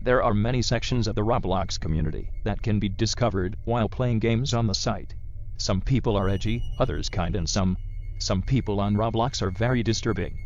There are many sections of the Roblox community that can be discovered while playing games on the site. Some people are edgy, others kind, and some people on Roblox are very disturbing.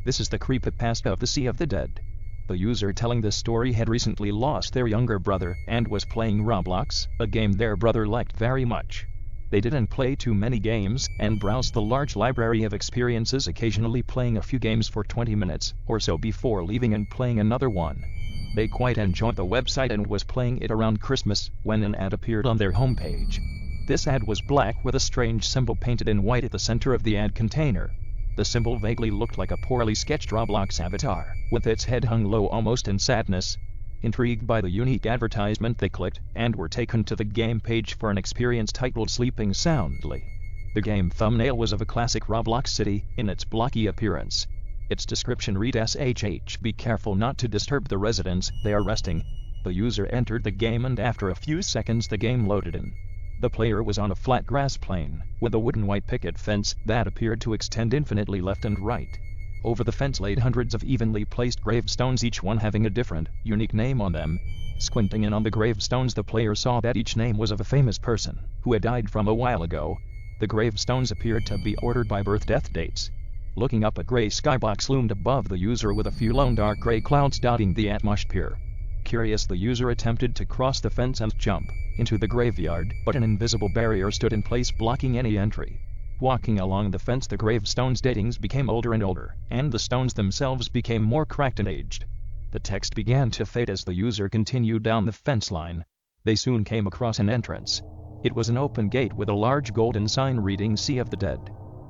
This is the creepypasta of the Sea of the Dead. The user telling this story had recently lost their younger brother and was playing Roblox, a game their brother liked very much. They didn't play too many games and browsed the large library of experiences, occasionally playing a few games for 20 minutes or so before leaving and playing another one. They quite enjoyed the website and was playing it around Christmas when an ad appeared on their homepage. This ad was black with a strange symbol painted in white at the center of the ad container. The symbol vaguely looked like a poorly sketched Roblox avatar, with its head hung low almost in sadness. Intrigued by the unique advertisement, they clicked and were taken to the game page for an experience titled Sleeping Soundly. The game thumbnail was of a classic Roblox city in its blocky appearance. Its description read SHH, "Be careful not to disturb the residents, they are resting." The user entered the game and after a few seconds the game loaded in. The player was on a flat grass plain, with a wooden white picket fence that appeared to extend infinitely left and right. Over the fence laid hundreds of evenly placed gravestones, each one having a different, unique name on them. Squinting in on the gravestones, the player saw that each name was of a famous person who had died from a while ago. The gravestones appeared to be ordered by birth-death dates. Looking up, a gray skybox loomed above the user with a few lone dark gray clouds dotting the atmosphere. Curious, the user attempted to cross the fence and jump into the graveyard, but an invisible barrier stood in place, blocking any entry. Walking along the fence, the gravestones' datings became older and older, and the stones themselves became more cracked and aged. The text began to fade as the user continued down the fence line. They soon came across an entrance. It was an open gate with a large golden sign reading Sea of the Dead.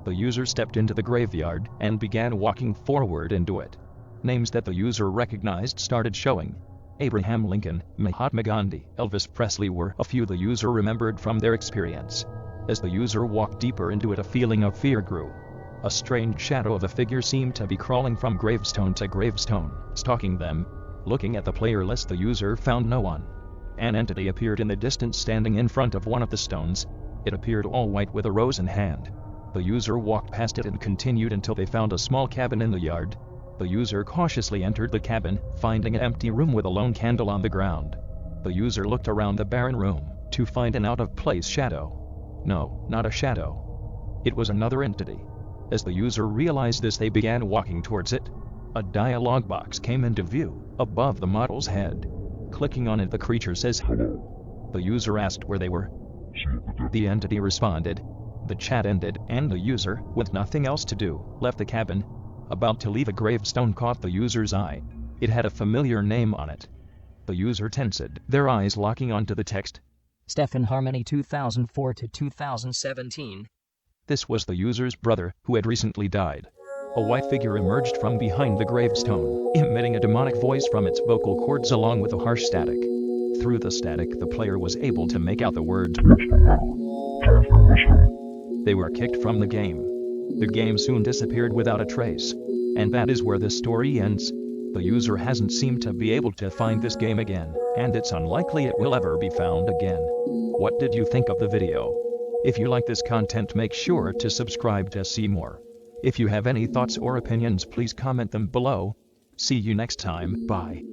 The user stepped into the graveyard and began walking forward into it. Names that the user recognized started showing. Abraham Lincoln, Mahatma Gandhi, Elvis Presley were a few the user remembered from their experience. As the user walked deeper into it, a feeling of fear grew. A strange shadow of a figure seemed to be crawling from gravestone to gravestone, stalking them. Looking at the player list, the user found no one. An entity appeared in the distance, standing in front of one of the stones. It appeared all white with a rose in hand. The user walked past it and continued until they found a small cabin in the yard. The user cautiously entered the cabin, finding an empty room with a lone candle on the ground. The user looked around the barren room to find an out-of-place shadow. No, not a shadow. It was another entity. As the user realized this, they began walking towards it. A dialog box came into view above the model's head. Clicking on it, the creature says, "Hello." The user asked where they were. The entity responded. The chat ended, and the user, with nothing else to do, left the cabin. About to leave, a gravestone caught the user's eye. It had a familiar name on it. The user tensed, their eyes locking onto the text. Stephen Harmony 2004 to 2017. This was the user's brother, who had recently died. A white figure emerged from behind the gravestone, emitting a demonic voice from its vocal cords along with a harsh static. Through the static, the player was able to make out the words. They were kicked from the game. The game soon disappeared without a trace. And that is where this story ends. The user hasn't seemed to be able to find this game again, and it's unlikely it will ever be found again. What did you think of the video? If you like this content, make sure to subscribe to see more. If you have any thoughts or opinions, please comment them below. See you next time. Bye.